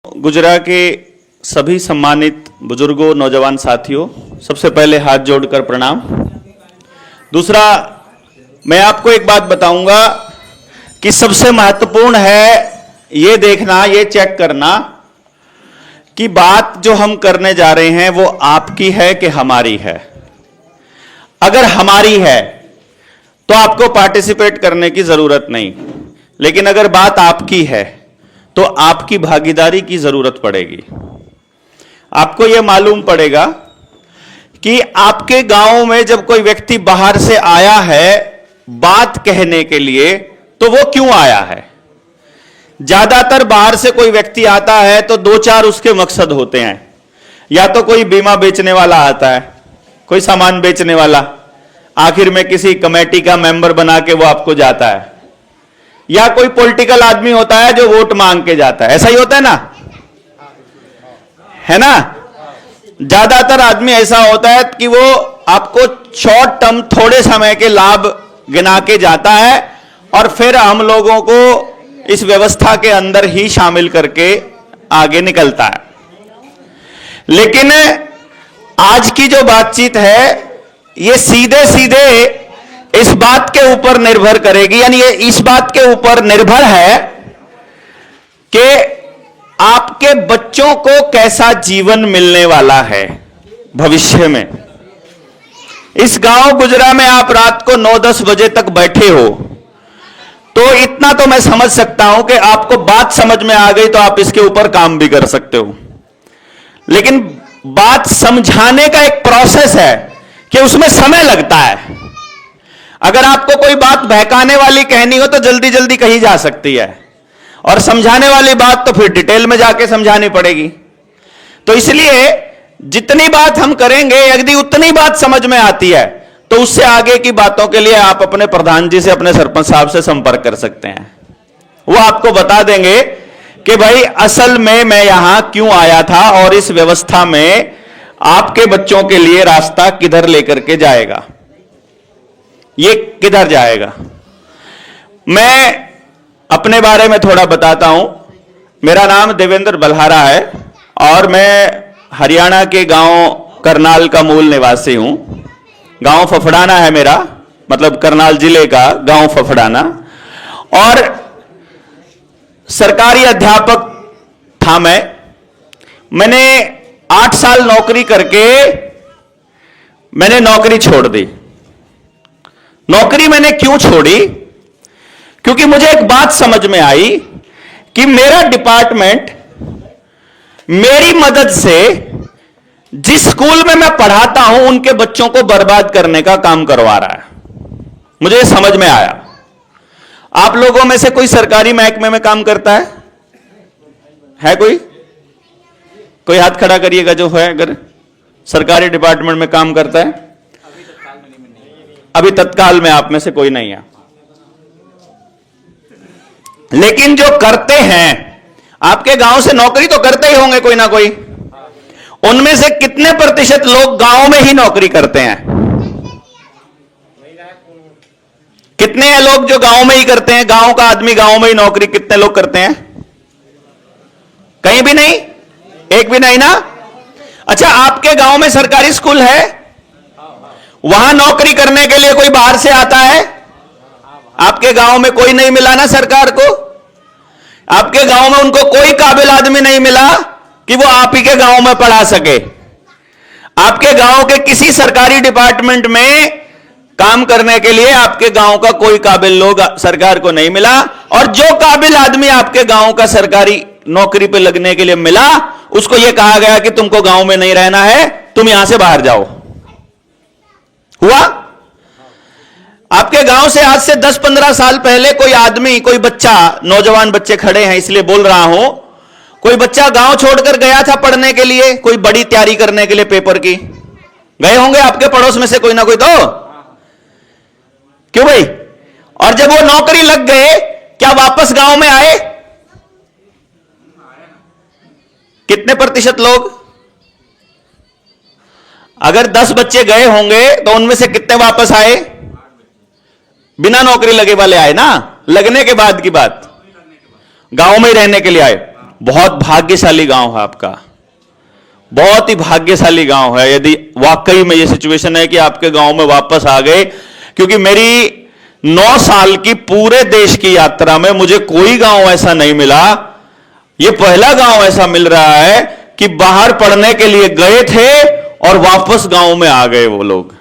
गुजरा के सभी सम्मानित बुजुर्गों, नौजवान साथियों, सबसे पहले हाथ जोड़कर प्रणाम। दूसरा, मैं आपको एक बात बताऊंगा कि सबसे महत्वपूर्ण है ये देखना, ये चेक करना कि बात जो हम करने जा रहे हैं वो आपकी है कि हमारी है। अगर हमारी है तो आपको पार्टिसिपेट करने की जरूरत नहीं, लेकिन अगर बात आपकी है तो आपकी भागीदारी की जरूरत पड़ेगी। आपको यह मालूम पड़ेगा कि आपके गांव में जब कोई व्यक्ति बाहर से आया है बात कहने के लिए, तो वो क्यों आया है। ज्यादातर बाहर से कोई व्यक्ति आता है तो दो चार उसके मकसद होते हैं। या तो कोई बीमा बेचने वाला आता है, कोई सामान बेचने वाला, आखिर में किसी कमेटी का मेंबर बना के वो आपको जाता है, या कोई पॉलिटिकल आदमी होता है जो वोट मांग के जाता है। ऐसा ही होता है ना, है ना। ज्यादातर आदमी ऐसा होता है कि वो आपको शॉर्ट टर्म थोड़े समय के लाभ गिना के जाता है और फिर हम लोगों को इस व्यवस्था के अंदर ही शामिल करके आगे निकलता है। लेकिन आज की जो बातचीत है ये सीधे सीधे इस बात के ऊपर निर्भर करेगी, यानी ये इस बात के ऊपर निर्भर है कि आपके बच्चों को कैसा जीवन मिलने वाला है भविष्य में। इस गांव गुजरा में आप रात को 9-10 बजे तक बैठे हो तो इतना तो मैं समझ सकता हूं कि आपको बात समझ में आ गई तो आप इसके ऊपर काम भी कर सकते हो। लेकिन बात समझाने का एक प्रोसेस है कि उसमें समय लगता है। अगर आपको कोई बात बहकाने वाली कहनी हो तो जल्दी जल्दी कही जा सकती है, और समझाने वाली बात तो फिर डिटेल में जाके समझानी पड़ेगी। तो इसलिए जितनी बात हम करेंगे यदि उतनी बात समझ में आती है तो उससे आगे की बातों के लिए आप अपने प्रधान जी से, अपने सरपंच साहब से संपर्क कर सकते हैं। वो आपको बता देंगे कि भाई असल में मैं यहां क्यों आया था और इस व्यवस्था में आपके बच्चों के लिए रास्ता किधर लेकर के जाएगा, ये किधर जाएगा। मैं अपने बारे में थोड़ा बताता हूं। मेरा नाम देवेंद्र बल्हारा है और मैं हरियाणा के गांव करनाल का मूल निवासी हूं। गांव फफड़ाना है मेरा, मतलब करनाल जिले का गांव फफड़ाना। और सरकारी अध्यापक था मैंने 8 साल नौकरी करके मैंने नौकरी छोड़ दी। नौकरी मैंने क्यों छोड़ी? क्योंकि मुझे एक बात समझ में आई कि मेरा डिपार्टमेंट मेरी मदद से जिस स्कूल में मैं पढ़ाता हूं उनके बच्चों को बर्बाद करने का काम करवा रहा है। मुझे समझ में आया। आप लोगों में से कोई सरकारी महकमे में काम करता है कोई हाथ खड़ा करिएगा जो है अगर सरकारी डिपार्टमेंट में काम करता है। अभी तत्काल में आप में से कोई नहीं है। लेकिन जो करते हैं, आपके गांव से नौकरी तो करते ही होंगे कोई ना कोई। उनमें से कितने प्रतिशत लोग गांव में ही नौकरी करते हैं? कितने हैं लोग जो गांव में ही करते हैं? गांव का आदमी गांव में ही नौकरी कितने लोग करते हैं? कहीं भी नहीं, एक भी नहीं ना। अच्छा, आपके गांव में सरकारी स्कूल है, वहां नौकरी करने के लिए कोई बाहर से आता है? आपके गांव में कोई नहीं मिला ना सरकार को। आपके गांव में उनको कोई काबिल आदमी नहीं मिला कि वो आप ही के गांव में पढ़ा सके। आपके गांव के किसी सरकारी डिपार्टमेंट में काम करने के लिए आपके गांव का कोई काबिल लोग सरकार को नहीं मिला, और जो काबिल आदमी आपके गांव का सरकारी नौकरी पे लगने के लिए मिला उसको यह कहा गया कि तुमको गांव में नहीं रहना है, तुम यहां से बाहर जाओ। हुआ? आपके गांव से आज से 10-15 साल पहले कोई आदमी, कोई बच्चा, नौजवान बच्चे खड़े हैं इसलिए बोल रहा हूं, कोई बच्चा गांव छोड़कर गया था पढ़ने के लिए, कोई बड़ी तैयारी करने के लिए पेपर की। गए होंगे आपके पड़ोस में से कोई ना कोई तो। क्यों भाई? और जब वो नौकरी लग गए क्या वापस गांव में आए? कितने प्रतिशत लोग? अगर 10 बच्चे गए होंगे तो उनमें से कितने वापस आए? बिना नौकरी लगे वाले आए ना, लगने के बाद की बात, गांव में ही रहने के लिए आए। बहुत भाग्यशाली गांव है आपका, बहुत ही भाग्यशाली गांव है यदि वाकई में ये सिचुएशन है कि आपके गांव में वापस आ गए। क्योंकि मेरी 9 साल की पूरे देश की यात्रा में मुझे कोई गांव ऐसा नहीं मिला, ये पहला गांव ऐसा मिल रहा है कि बाहर पढ़ने के लिए गए थे और वापस गांव में आ गए वो लोग।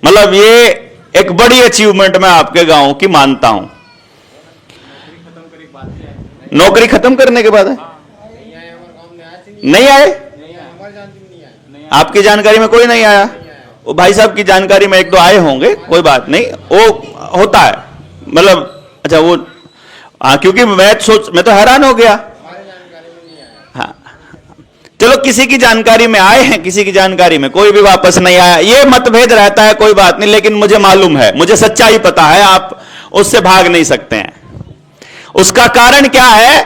मतलब ये एक बड़ी अचीवमेंट मैं आपके गांव की मानता हूं। नौकरी खत्म करने के बाद है? नहीं आए? आपकी जानकारी में कोई नहीं आया? वो भाई साहब की जानकारी में 1-2 आए होंगे, कोई बात नहीं, वो होता है। मतलब अच्छा वो क्योंकि मैं तो हैरान हो गया। हाँ चलो, किसी की जानकारी में आए हैं, किसी की जानकारी में कोई भी वापस नहीं आया। ये मतभेद रहता है, कोई बात नहीं, लेकिन मुझे मालूम है, मुझे सच्चाई पता है, आप उससे भाग नहीं सकते हैं। उसका कारण क्या है,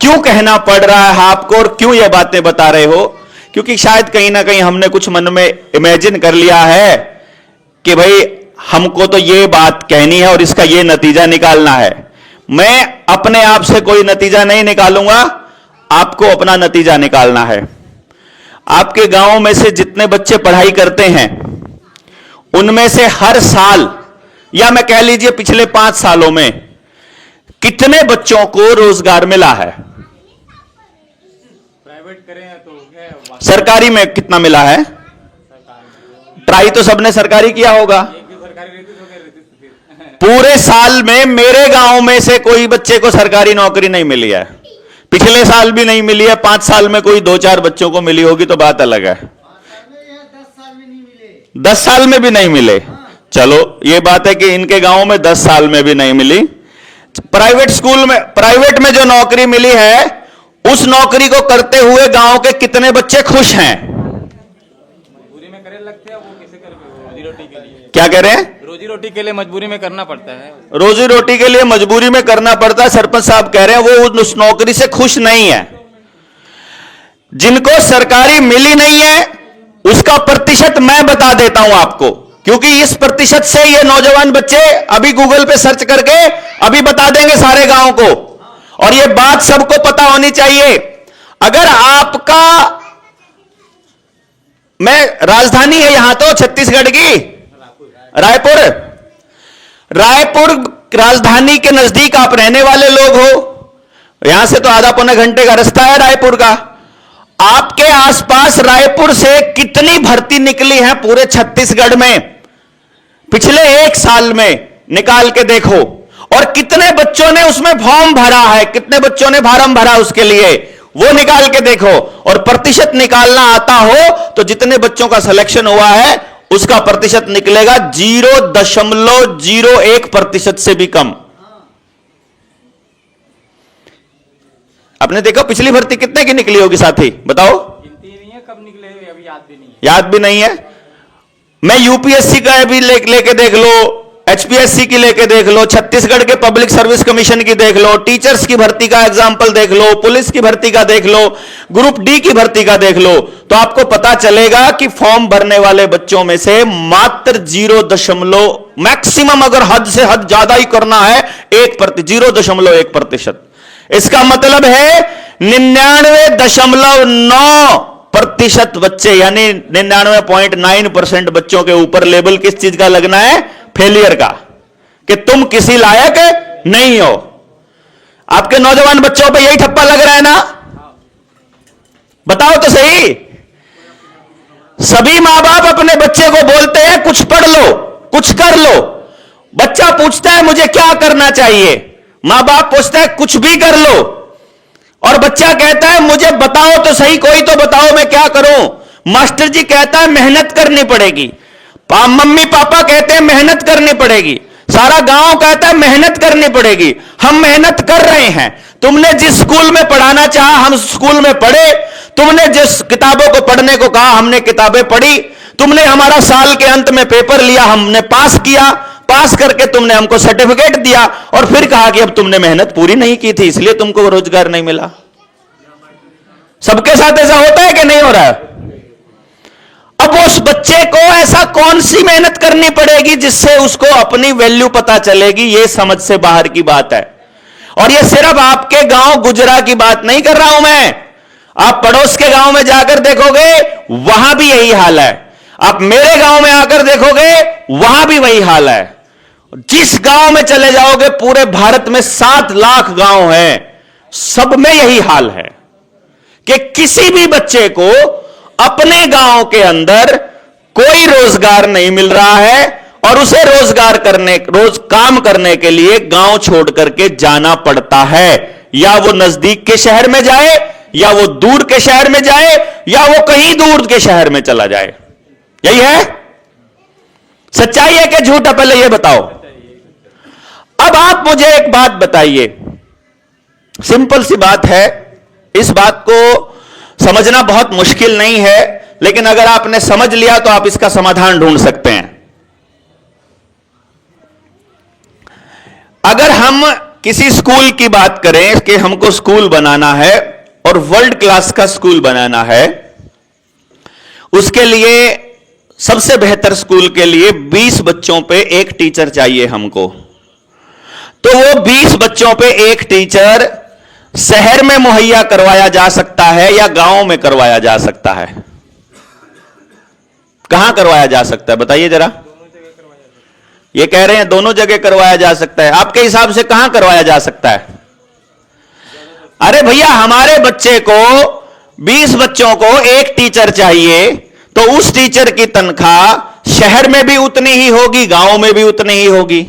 क्यों कहना पड़ रहा है आपको और क्यों ये बातें बता रहे हो? क्योंकि शायद कहीं ना कहीं हमने कुछ मन में इमेजिन कर लिया है कि भाई हमको तो ये बात कहनी है और इसका ये नतीजा निकालना है। मैं अपने आप से कोई नतीजा नहीं निकालूंगा, आपको अपना नतीजा निकालना है। आपके गांव में से जितने बच्चे पढ़ाई करते हैं उनमें से हर साल, या मैं कह लीजिए पिछले 5 सालों में, कितने बच्चों को रोजगार मिला है? प्राइवेट करें तो सरकारी में कितना मिला है? ट्राई तो सबने सरकारी किया होगा। पूरे साल में मेरे गांव में से कोई बच्चे को सरकारी नौकरी नहीं मिली है। पिछले साल भी नहीं मिली है, 5 साल में कोई 2-4 बच्चों को मिली होगी तो बात अलग है। 10 साल में भी नहीं मिले। चलो ये बात है कि इनके गांव में 10 साल में भी नहीं मिली। प्राइवेट स्कूल में, प्राइवेट में जो नौकरी मिली है उस नौकरी को करते हुए गांव के कितने बच्चे खुश हैं? मजबूरी में करे लगते हैं, वो कैसे कर रोजी रोटी के लिए। क्या कह रहे हैं? रोजी रोटी के लिए मजबूरी में करना पड़ता है। रोजी रोटी के लिए मजबूरी में करना पड़ता है। सरपंच साहब कह रहे हैं वो उस नौकरी से खुश नहीं है। जिनको सरकारी मिली नहीं है उसका प्रतिशत मैं बता देता हूं आपको, क्योंकि इस प्रतिशत से ये नौजवान बच्चे अभी गूगल पे सर्च करके अभी बता देंगे सारे गांव को, और ये बात सबको पता होनी चाहिए। अगर आपका, मैं, राजधानी है यहां तो छत्तीसगढ़ की रायपुर, रायपुर राजधानी के नजदीक आप रहने वाले लोग हो, यहां से तो आधा पौने घंटे का रास्ता है रायपुर का। आपके आसपास रायपुर से कितनी भर्ती निकली है पूरे छत्तीसगढ़ में पिछले 1 साल में? निकाल के देखो। और कितने बच्चों ने उसमें फॉर्म भरा है, कितने बच्चों ने फार्म भरा उसके लिए, वो निकाल के देखो। और प्रतिशत निकालना आता हो तो जितने बच्चों का सिलेक्शन हुआ है उसका प्रतिशत निकलेगा 0.01% से भी कम। आपने देखा पिछली भर्ती कितने की निकली होगी साथी, बताओ? गिनती नहीं है, कब निकले अभी याद भी नहीं है। याद भी नहीं है। मैं यूपीएससी का भी लेके देख लो, एचपीएससी की लेके देख लो, छत्तीसगढ़ के पब्लिक सर्विस कमीशन की देख लो, टीचर्स की भर्ती का एग्जाम्पल देख लो, पुलिस की भर्ती का देख लो, ग्रुप डी की भर्ती का देख लो, तो आपको पता चलेगा कि फॉर्म भरने वाले बच्चों में से मात्र 0. मैक्सिमम, अगर हद से हद ज्यादा ही करना है, 0.1%। इसका मतलब है 99.9% बच्चे, यानी 99.9% बच्चों के ऊपर लेबल किस चीज का लगना है? फेलियर का, कि तुम किसी लायक नहीं हो। आपके नौजवान बच्चों पे यही ठप्पा लग रहा है ना? बताओ तो सही। सभी मां बाप अपने बच्चे को बोलते हैं कुछ पढ़ लो, कुछ कर लो। बच्चा पूछता है मुझे क्या करना चाहिए, मां बाप पूछता है कुछ भी कर लो, और बच्चा कहता है मुझे बताओ तो सही, कोई तो बताओ मैं क्या करूं। मास्टर जी कहता है मेहनत करनी पड़ेगी, मम्मी पापा कहते हैं मेहनत करनी पड़ेगी, सारा गांव कहता है मेहनत करनी पड़ेगी। हम मेहनत कर रहे हैं। तुमने जिस स्कूल में पढ़ाना चाहा हम स्कूल में पढ़े, तुमने जिस किताबों को पढ़ने को कहा हमने किताबें पढ़ी, तुमने हमारा साल के अंत में पेपर लिया, हमने पास किया, पास करके तुमने हमको सर्टिफिकेट दिया, और फिर कहा कि अब तुमने मेहनत पूरी नहीं की थी इसलिए तुमको रोजगार नहीं मिला। सबके साथ ऐसा होता है कि नहीं हो रहा है? अब उस बच्चे को ऐसा कौन सी मेहनत करनी पड़ेगी जिससे उसको अपनी वैल्यू पता चलेगी? ये समझ से बाहर की बात है। और ये सिर्फ आपके गांव गुजरा की बात नहीं कर रहा हूं मैं, आप पड़ोस के गांव में जाकर देखोगे वहां भी यही हाल है, आप मेरे गांव में आकर देखोगे वहां भी वही हाल है। जिस गांव में चले जाओगे, पूरे भारत में 7 लाख गांव हैं, सब में यही हाल है कि किसी भी बच्चे को अपने गांव के अंदर कोई रोजगार नहीं मिल रहा है और उसे रोज काम करने के लिए गांव छोड़ करके जाना पड़ता है। या वो नजदीक के शहर में जाए, या वो दूर के शहर में जाए, या वो कहीं दूर के शहर में चला जाए। यही है, सच्चाई है कि झूठ है? पहले ये बताओ। अब आप मुझे एक बात बताइए, सिंपल सी बात है, इस बात को समझना बहुत मुश्किल नहीं है, लेकिन अगर आपने समझ लिया तो आप इसका समाधान ढूंढ सकते हैं। अगर हम किसी स्कूल की बात करें कि हमको स्कूल बनाना है और वर्ल्ड क्लास का स्कूल बनाना है, उसके लिए सबसे बेहतर स्कूल के लिए 20 बच्चों पे एक टीचर चाहिए हमको। तो वो 20 बच्चों पे एक टीचर शहर में मुहैया करवाया जा सकता है या गांव में करवाया जा सकता है? कहां करवाया जा सकता है बताइए जरा। ये कह रहे हैं दोनों जगह करवाया जा सकता है, आपके हिसाब से कहां करवाया जा सकता है? अरे भैया, हमारे बच्चे को 20 बच्चों को एक टीचर चाहिए, तो उस टीचर की तनख्वाह शहर में भी उतनी ही होगी, गांव में भी उतनी ही होगी।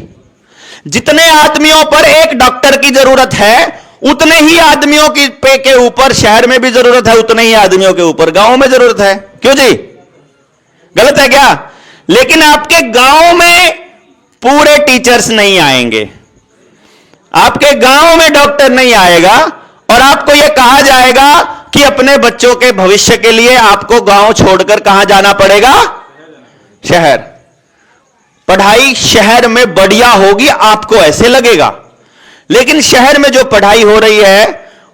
जितने आदमियों पर एक डॉक्टर की जरूरत है, उतने ही आदमियों की पे के ऊपर शहर में भी जरूरत है, उतने ही आदमियों के ऊपर गांव में जरूरत है। क्यों जी, गलत है क्या? लेकिन आपके गांव में पूरे टीचर्स नहीं आएंगे, आपके गांव में डॉक्टर नहीं आएगा, और आपको यह कहा जाएगा कि अपने बच्चों के भविष्य के लिए आपको गांव छोड़कर कहां जाना पड़ेगा? शहर। पढ़ाई शहर में बढ़िया होगी, आपको ऐसे लगेगा, लेकिन शहर में जो पढ़ाई हो रही है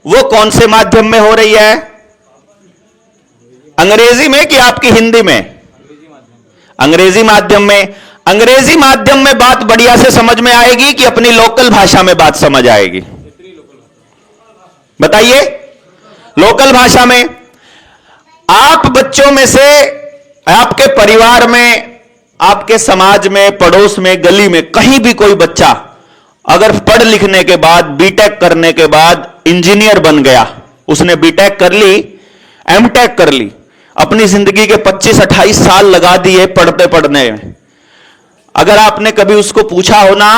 वो कौन से माध्यम में हो रही है? अंग्रेजी में कि आपकी हिंदी में? अंग्रेजी माध्यम में। अंग्रेजी माध्यम में बात बढ़िया से समझ में आएगी कि अपनी लोकल भाषा में बात समझ आएगी? बताइए। लोकल भाषा में। आप बच्चों में से, आपके परिवार में, आपके समाज में, पड़ोस में, गली में कहीं भी कोई बच्चा अगर पढ़ लिखने के बाद, बीटेक करने के बाद इंजीनियर बन गया, उसने बीटेक कर ली, एमटेक कर ली, अपनी जिंदगी के 25-28 साल लगा दिए पढ़ते पढ़ने में, अगर आपने कभी उसको पूछा हो ना,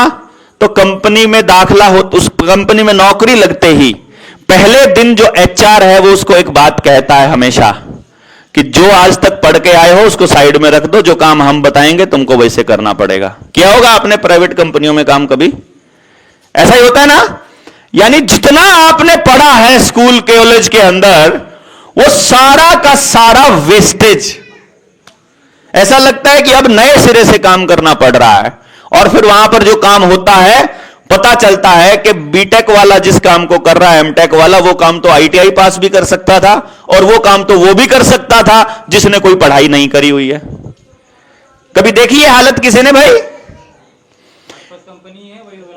तो कंपनी में दाखला हो, उस कंपनी में नौकरी लगते ही पहले दिन जो एचआर है वो उसको एक बात कहता है हमेशा कि जो आज तक पढ़ के आए हो उसको साइड में रख दो, जो काम हम बताएंगे तुमको वैसे करना पड़ेगा। क्या होगा आपने प्राइवेट कंपनियों में काम कभी? ऐसा ही होता है ना। यानी जितना आपने पढ़ा है स्कूल कॉलेज के अंदर, वो सारा का सारा वेस्टेज। ऐसा लगता है कि अब नए सिरे से काम करना पड़ रहा है, और फिर वहां पर जो काम होता है, पता चलता है कि बीटेक वाला जिस काम को कर रहा है, एमटेक वाला वो काम तो आईटीआई पास भी कर सकता था, और वो काम तो वो भी कर सकता था जिसने कोई पढ़ाई नहीं करी हुई है। कभी देखी है हालत किसी ने? भाई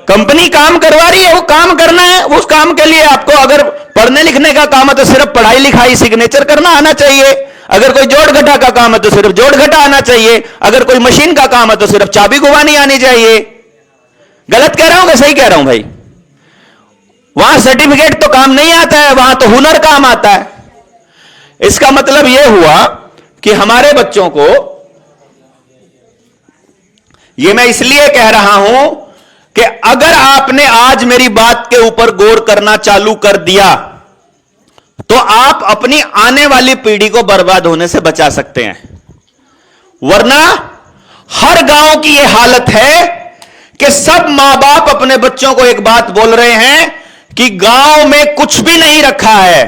कंपनी काम करवा रही है, वो काम करना है, उस काम के लिए आपको अगर पढ़ने लिखने का काम है तो सिर्फ पढ़ाई लिखाई सिग्नेचर करना आना चाहिए, अगर कोई जोड़ घटा का काम है तो सिर्फ जोड़ घटा आना चाहिए, अगर कोई मशीन का काम है तो सिर्फ चाबी घुमानी आनी चाहिए। गलत कह रहा हूं कि सही कह रहा हूं भाई? वहां सर्टिफिकेट तो काम नहीं आता है, वहां तो हुनर काम आता है। इसका मतलब यह हुआ कि हमारे बच्चों को, यह मैं इसलिए कह रहा हूं कि अगर आपने आज मेरी बात के ऊपर गौर करना चालू कर दिया तो आप अपनी आने वाली पीढ़ी को बर्बाद होने से बचा सकते हैं। वरना हर गांव की यह हालत है कि सब मां बाप अपने बच्चों को एक बात बोल रहे हैं कि गांव में कुछ भी नहीं रखा है,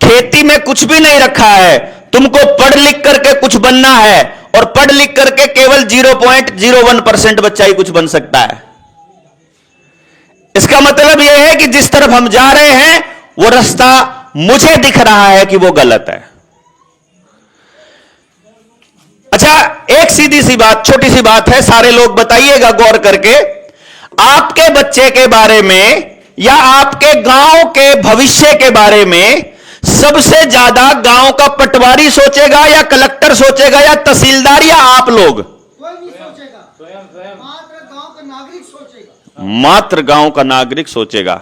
खेती में कुछ भी नहीं रखा है, तुमको पढ़ लिख करके कुछ बनना है, और पढ़ लिख करके केवल 0.01% बच्चा ही कुछ बन सकता है। इसका मतलब यह है कि जिस तरफ हम जा रहे हैं वो रास्ता मुझे दिख रहा है कि वो गलत है। अच्छा, एक सीधी सी बात, छोटी सी बात है, सारे लोग बताइएगा गौर करके, आपके बच्चे के बारे में या आपके गांव के भविष्य के बारे में सबसे ज्यादा गांव का पटवारी सोचेगा या कलेक्टर सोचेगा या तहसीलदार या आप लोग? कोई नहीं सोचेगा, स्वयं मात्र गांव का नागरिक सोचेगा। मात्र गांव का नागरिक सोचेगा।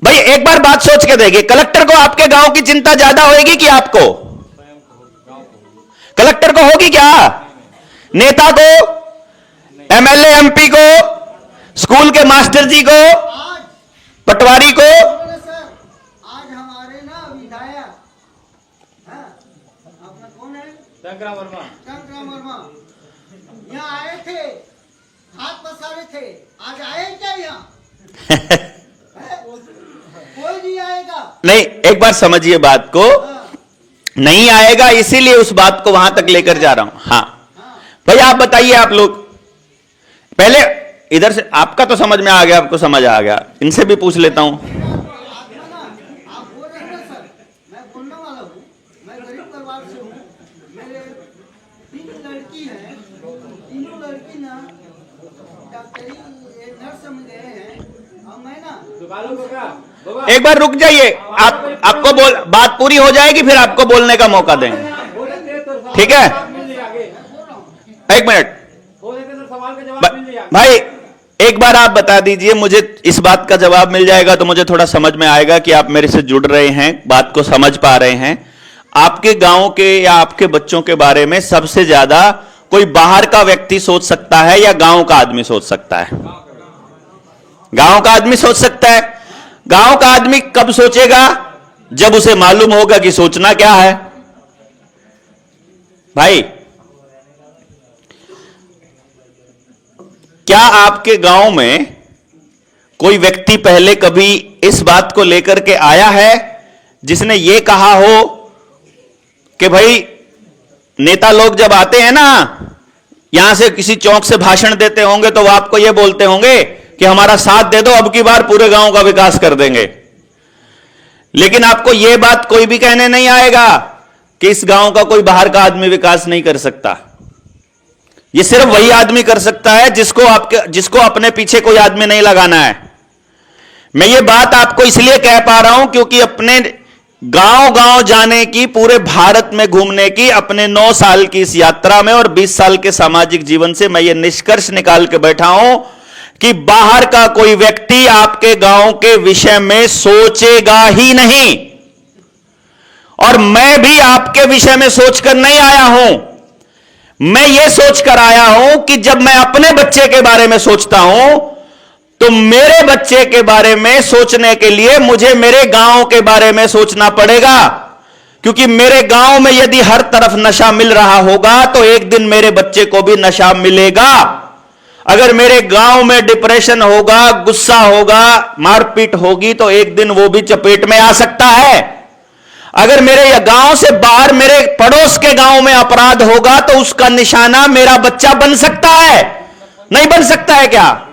भाई एक बार बात सोच के देखिए, कलेक्टर को आपके गांव की चिंता ज्यादा होगी कि आपको? कलेक्टर को होगी क्या? नेता को, एमएलए एमपी को, स्कूल के मास्टर जी को, आज पटवारी को? बोले सर, आज हमारे ना विधायक, हाँ, अपना कौन है? शंकराम वर्मा शंकराम वर्मा यहाँ आए थे, हाथ पसारे थे, आज आए क्या यहाँ? कोई नहीं आएगा। नहीं, एक बार समझिए बात को। नहीं आएगा, इसीलिए उस बात को वहां तक लेकर जा रहा हूं। हाँ भाई, आप बताइए, आप लोग पहले इधर से, आपका तो समझ में आ गया, आपको समझ आ गया, इनसे भी पूछ लेता हूं। आप बोल रहे हैं ना सर, मैं बोलने वाला हूँ, मैं गरीब परिवार से हूँ, मेरे 3 लड़की हैं, तीनों लड़की ना डॉक्टरी नर्स में गए हैं, और मैं ना दुकानों को क्या बाबा एक बार रुक जाइए, आपको बोल, बात पूरी हो जाएगी फिर आपको बोलने का मौका देंगे, बोलेंगे तो ठीक है? मिल जाएगा आगे, बोल रहा हूँ। एक मिनट बोलेंगे तो सवाल का जवाब मिल जाएगा। भाई, एक बार आप बता दीजिए मुझे, इस बात का जवाब मिल जाएगा तो मुझे थोड़ा समझ में आएगा कि आप मेरे से जुड़ रहे हैं, बात को समझ पा रहे हैं। आपके गांव के या आपके बच्चों के बारे में सबसे ज्यादा कोई बाहर का व्यक्ति सोच सकता है या गांव का आदमी सोच सकता है? गांव का आदमी सोच सकता है। गांव का आदमी कब सोचेगा? जब उसे मालूम होगा कि सोचना क्या है। भाई, क्या आपके गांव में कोई व्यक्ति पहले कभी इस बात को लेकर के आया है जिसने यह कहा हो कि भाई नेता लोग जब आते हैं ना, यहां से किसी चौक से भाषण देते होंगे तो वो आपको यह बोलते होंगे कि हमारा साथ दे दो, अब की बार पूरे गांव का विकास कर देंगे। लेकिन आपको यह बात कोई भी कहने नहीं आएगा कि इस गांव का कोई बाहर का आदमी विकास नहीं कर सकता। यह सिर्फ वही आदमी कर सकता है जिसको अपने पीछे कोई आदमी नहीं लगाना है। मैं ये बात आपको इसलिए कह पा रहा हूं क्योंकि अपने गांव गांव जाने की, पूरे भारत में घूमने की अपने 9 साल की इस यात्रा में और 20 साल के सामाजिक जीवन से मैं ये निष्कर्ष निकाल के बैठा हूं कि बाहर का कोई व्यक्ति आपके गांव के विषय में सोचेगा ही नहीं। और मैं भी आपके विषय में सोचकर नहीं आया हूं, मैं ये सोचकर आया हूं कि जब मैं अपने बच्चे के बारे में सोचता हूं तो मेरे बच्चे के बारे में सोचने के लिए मुझे मेरे गांव के बारे में सोचना पड़ेगा। क्योंकि मेरे गांव में यदि हर तरफ नशा मिल रहा होगा तो एक दिन मेरे बच्चे को भी नशा मिलेगा। अगर मेरे गांव में डिप्रेशन होगा, गुस्सा होगा, मारपीट होगी तो एक दिन वो भी चपेट में आ सकता है। अगर मेरे गांव से बाहर मेरे पड़ोस के गांव में अपराध होगा तो उसका निशाना मेरा बच्चा बन सकता है। नहीं बन सकता है क्या?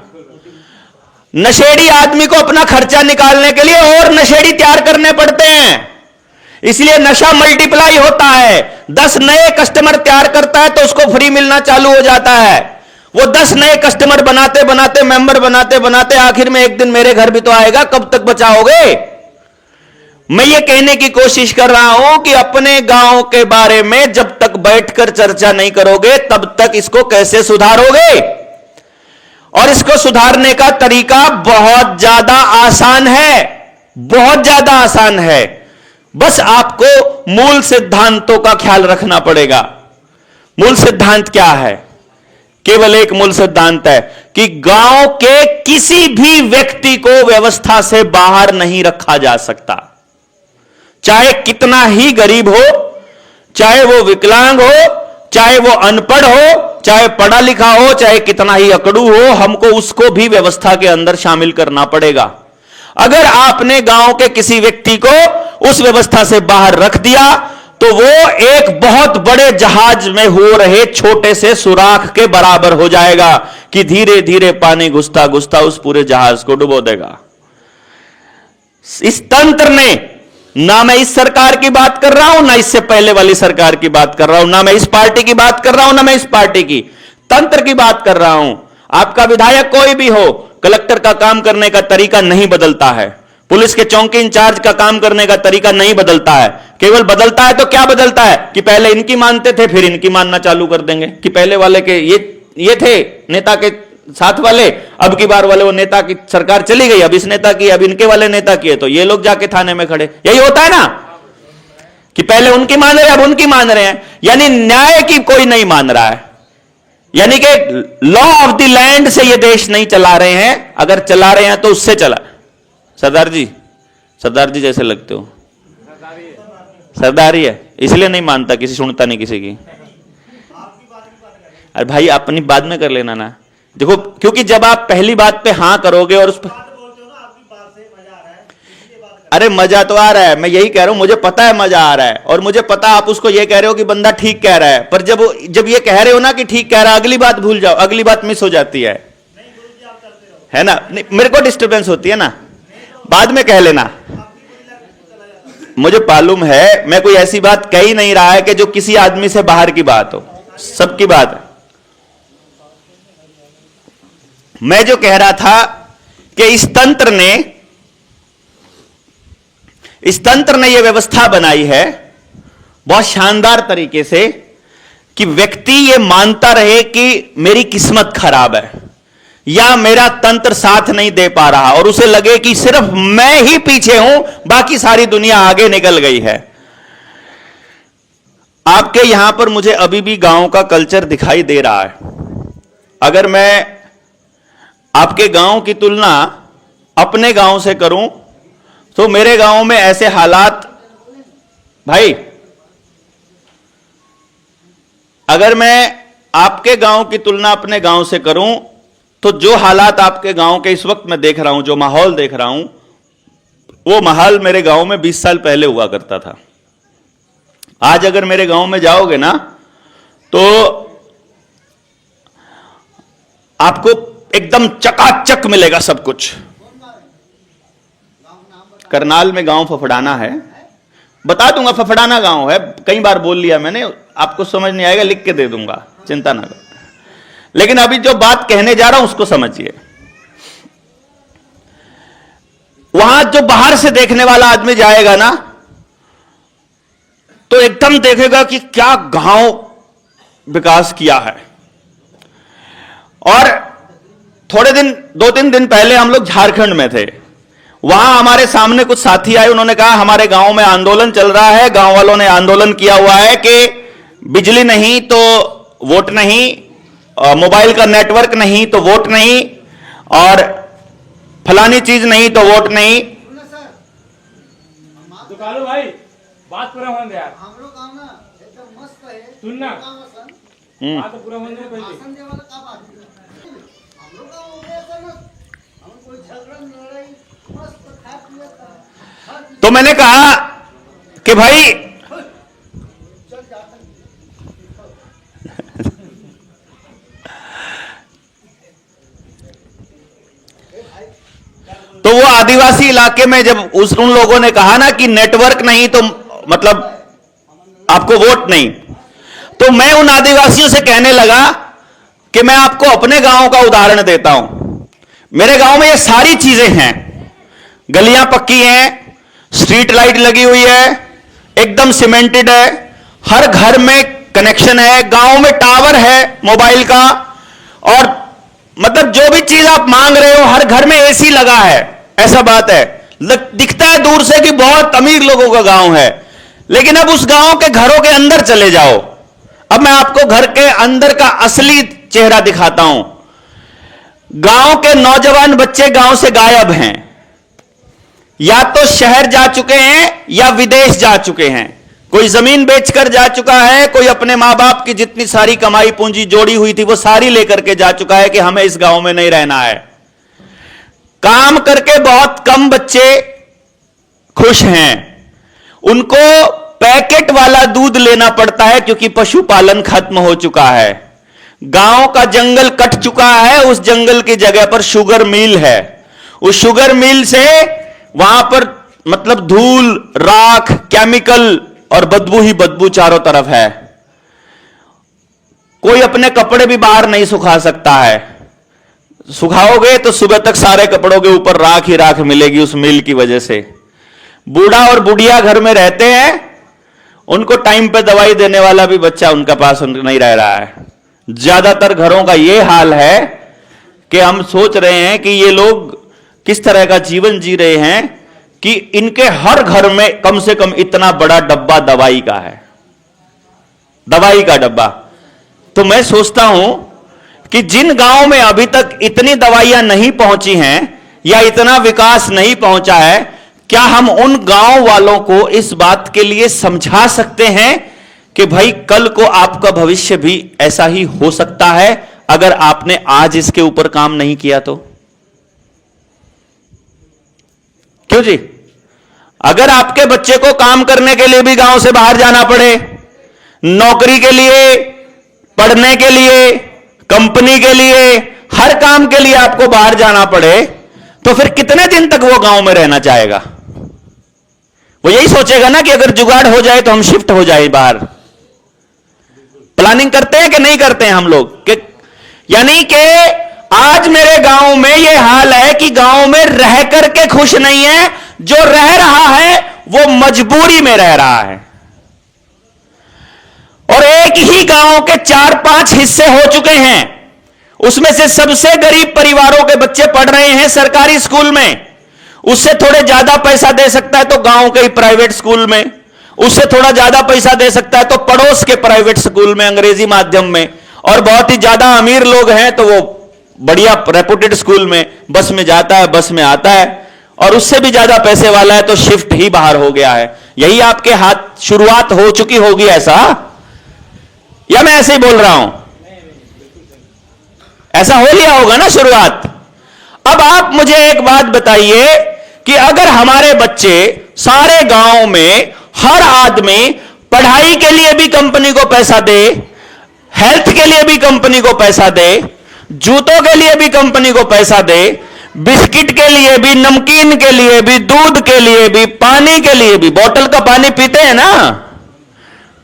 नशेड़ी आदमी को अपना खर्चा निकालने के लिए और नशेड़ी तैयार करने पड़ते हैं, इसलिए नशा मल्टीप्लाई होता है। 10 नए कस्टमर तैयार करता है तो उसको फ्री मिलना चालू हो जाता है। वो 10 नए कस्टमर बनाते बनाते, मेंबर बनाते बनाते आखिर में एक दिन मेरे घर भी तो आएगा, कब तक बचाओगे? मैं ये कहने की कोशिश कर रहा हूं कि अपने गांव के बारे में जब तक बैठकर चर्चा नहीं करोगे तब तक इसको कैसे सुधारोगे? और इसको सुधारने का तरीका बहुत ज्यादा आसान है, बहुत ज्यादा आसान है। बस आपको मूल सिद्धांतों का ख्याल रखना पड़ेगा। मूल सिद्धांत क्या है? केवल एक मूल सिद्धांत है कि गांव के किसी भी व्यक्ति को व्यवस्था से बाहर नहीं रखा जा सकता। चाहे कितना ही गरीब हो, चाहे वो विकलांग हो, चाहे वो अनपढ़ हो, चाहे पढ़ा लिखा हो, चाहे कितना ही अकड़ू हो, हमको उसको भी व्यवस्था के अंदर शामिल करना पड़ेगा। अगर आपने गांव के किसी व्यक्ति को उस व्यवस्था से बाहर रख दिया तो वो एक बहुत बड़े जहाज में हो रहे छोटे से सुराख के बराबर हो जाएगा कि धीरे धीरे पानी घुसता घुसता उस पूरे जहाज को डुबो देगा। इस तंत्र ने, ना मैं इस सरकार की बात कर रहा हूं, ना इससे पहले वाली सरकार की बात कर रहा हूं, ना मैं इस पार्टी की बात कर रहा हूं, ना मैं इस पार्टी की, तंत्र की बात कर रहा हूं। आपका विधायक कोई भी हो, कलेक्टर का काम करने का तरीका नहीं बदलता है, पुलिस के चौकी इंचार्ज का काम करने का तरीका नहीं बदलता है। केवल बदलता है तो क्या बदलता है कि पहले इनकी मानते थे फिर इनकी मानना चालू कर देंगे, कि पहले वाले के ये थे नेता के साथ वाले, अब की बार वाले वो नेता की सरकार चली गई, अब इस नेता की, अब इनके वाले नेता की है तो ये लोग जाके थाने में खड़े। यही होता है ना कि पहले उनकी मान रहे हैं अब उनकी मान रहे हैं, यानी न्याय की कोई नहीं मान रहा है, यानी कि लॉ ऑफ द लैंड से ये देश नहीं चला रहे हैं, अगर चला रहे हैं तो उससे चला। सरदार जी जैसे लगते हो, सरदारी है इसलिए नहीं मानता, किसी सुनता नहीं किसी की। अरे भाई अपनी बात में कर लेना ना, देखो क्योंकि जब आप पहली बात पे हां करोगे और उस पर, अरे मजा तो आ रहा है, मैं यही कह रहा हूं, मुझे पता है मजा आ रहा है, और मुझे पता आप उसको ये कह रहे हो कि बंदा ठीक कह रहा है, पर जब ये कह रहे हो ना कि ठीक कह रहा है, अगली बात भूल जाओ, अगली बात मिस हो जाती है ना, मेरे को डिस्टर्बेंस होती है ना, बाद में कह लेना। मुझे मालूम है मैं कोई ऐसी बात कह ही नहीं रहा है कि जो किसी आदमी से बाहर की बात हो, सबकी बात है। मैं जो कह रहा था कि इस तंत्र ने यह व्यवस्था बनाई है बहुत शानदार तरीके से कि व्यक्ति यह मानता रहे कि मेरी किस्मत खराब है या मेरा तंत्र साथ नहीं दे पा रहा, और उसे लगे कि सिर्फ मैं ही पीछे हूं, बाकी सारी दुनिया आगे निकल गई है। आपके यहां पर मुझे अभी भी गांव का कल्चर दिखाई दे रहा है। अगर मैं आपके गांव की तुलना अपने गांव से करूं तो मेरे गांव में ऐसे हालात, भाई अगर मैं आपके गांव की तुलना अपने गांव से करूं तो जो हालात आपके गांव के इस वक्त मैं देख रहा हूं, जो माहौल देख रहा हूं, वो माहौल मेरे गांव में 20 साल पहले हुआ करता था। आज अगर मेरे गांव में जाओगे ना तो आपको एकदम चकाचक मिलेगा सब कुछ। करनाल में गांव फफड़ाना है, बता दूंगा, फफड़ाना गांव है, कई बार बोल लिया मैंने, आपको समझ नहीं आएगा लिख के दे दूंगा, चिंता ना करो। लेकिन अभी जो बात कहने जा रहा हूं उसको समझिए। वहां जो बाहर से देखने वाला आदमी जाएगा ना तो एकदम देखेगा कि क्या गांव विकास किया है। और थोड़े दिन, 2-3 दिन पहले हम लोग झारखंड में थे, वहां हमारे सामने कुछ साथी आए, उन्होंने कहा हमारे गांव में आंदोलन चल रहा है, गांव वालों ने आंदोलन किया हुआ है कि बिजली नहीं तो वोट नहीं, मोबाइल का नेटवर्क नहीं तो वोट नहीं, और फलानी चीज नहीं तो वोट नहीं। तो कालू भाई बात पूरा होने दे यार, हम लोग काम ना एकदम मस्त है, सुनना बात तो पूरा होने दे पहले। आसन दे वाला का बात है, हम लोग का हो गया था ना, हम कोई झगड़ा लड़ाई मस्त खा पिया था। तो मैंने कहा कि भाई चल जाता तो वो आदिवासी इलाके में जब उन लोगों ने कहा ना कि नेटवर्क नहीं तो मतलब आपको वोट नहीं, तो मैं उन आदिवासियों से कहने लगा कि मैं आपको अपने गांव का उदाहरण देता हूं। मेरे गांव में ये सारी चीजें हैं, गलियां पक्की हैं, स्ट्रीट लाइट लगी हुई है, एकदम सीमेंटेड है, हर घर में कनेक्शन है, गांव में टावर है मोबाइल का, और मतलब जो भी चीज आप मांग रहे हो हर घर में एसी लगा है। ऐसा बात है, दिखता है दूर से कि बहुत अमीर लोगों का गांव है, लेकिन अब उस गांव के घरों के अंदर चले जाओ। अब मैं आपको घर के अंदर का असली चेहरा दिखाता हूं। गांव के नौजवान बच्चे गांव से गायब हैं, या तो शहर जा चुके हैं या विदेश जा चुके हैं, कोई जमीन बेचकर जा चुका है, कोई अपने मां बाप की जितनी सारी कमाई पूंजी जोड़ी हुई थी वो सारी लेकर के जा चुका है कि हमें इस गांव में नहीं रहना है। काम करके बहुत कम बच्चे खुश हैं, उनको पैकेट वाला दूध लेना पड़ता है क्योंकि पशुपालन खत्म हो चुका है। गांव का जंगल कट चुका है, उस जंगल की जगह पर शुगर मिल है, उस शुगर मिल से वहां पर मतलब धूल, राख, केमिकल और बदबू ही बदबू चारों तरफ है। कोई अपने कपड़े भी बाहर नहीं सुखा सकता है, सुखाओगे तो सुबह तक सारे कपड़ों के ऊपर राख ही राख मिलेगी उस मिल की वजह से। बूढ़ा और बुढ़िया घर में रहते हैं, उनको टाइम पे दवाई देने वाला भी बच्चा उनका पास नहीं रह रहा है। ज्यादातर घरों का यह हाल है कि हम सोच रहे हैं कि ये लोग किस तरह का जीवन जी रहे हैं कि इनके हर घर में कम से कम इतना बड़ा डब्बा दवाई का है, दवाई का डब्बा। तो मैं सोचता हूं कि जिन गांवों में अभी तक इतनी दवाइयां नहीं पहुंची हैं या इतना विकास नहीं पहुंचा है, क्या हम उन गांव वालों को इस बात के लिए समझा सकते हैं कि भाई कल को आपका भविष्य भी ऐसा ही हो सकता है अगर आपने आज इसके ऊपर काम नहीं किया तो? क्यों जी? अगर आपके बच्चे को काम करने के लिए भी गांव से बाहर जाना पड़े, नौकरी के लिए, पढ़ने के लिए, कंपनी के लिए, हर काम के लिए आपको बाहर जाना पड़े, तो फिर कितने दिन तक वो गांव में रहना चाहेगा? वो यही सोचेगा ना कि अगर जुगाड़ हो जाए तो हम शिफ्ट हो जाए बाहर। प्लानिंग करते हैं कि नहीं करते हैं हम लोग? यानी कि आज मेरे गांव में यह हाल है कि गांव में रह करके खुश नहीं है, जो रह रहा है वो मजबूरी में रह रहा है। और एक ही गांव के 4-5 हिस्से हो चुके हैं, उसमें से सबसे गरीब परिवारों के बच्चे पढ़ रहे हैं सरकारी स्कूल में। उससे थोड़े ज्यादा पैसा दे सकता है तो गांव के ही प्राइवेट स्कूल में, उससे थोड़ा ज्यादा पैसा दे सकता है तो पड़ोस के प्राइवेट स्कूल में अंग्रेजी माध्यम में, और बहुत ही ज्यादा अमीर लोग हैं तो वो बढ़िया रेपुटेड स्कूल में बस में जाता है, बस में आता है, और उससे भी ज्यादा पैसे वाला है तो शिफ्ट ही बाहर हो गया है। यही आपके हाथ शुरुआत हो चुकी होगी ऐसा, या मैं ऐसे ही बोल रहा हूं? ऐसा हो लिया होगा ना शुरुआत। अब आप मुझे एक बात बताइए कि अगर हमारे बच्चे सारे गांव में हर आदमी पढ़ाई के लिए भी कंपनी को पैसा दे, हेल्थ के लिए भी कंपनी को पैसा दे, जूतों के लिए भी कंपनी को पैसा दे, बिस्किट के लिए भी, नमकीन के लिए भी, दूध के लिए भी, पानी के लिए भी, बोतल का पानी पीते हैं ना,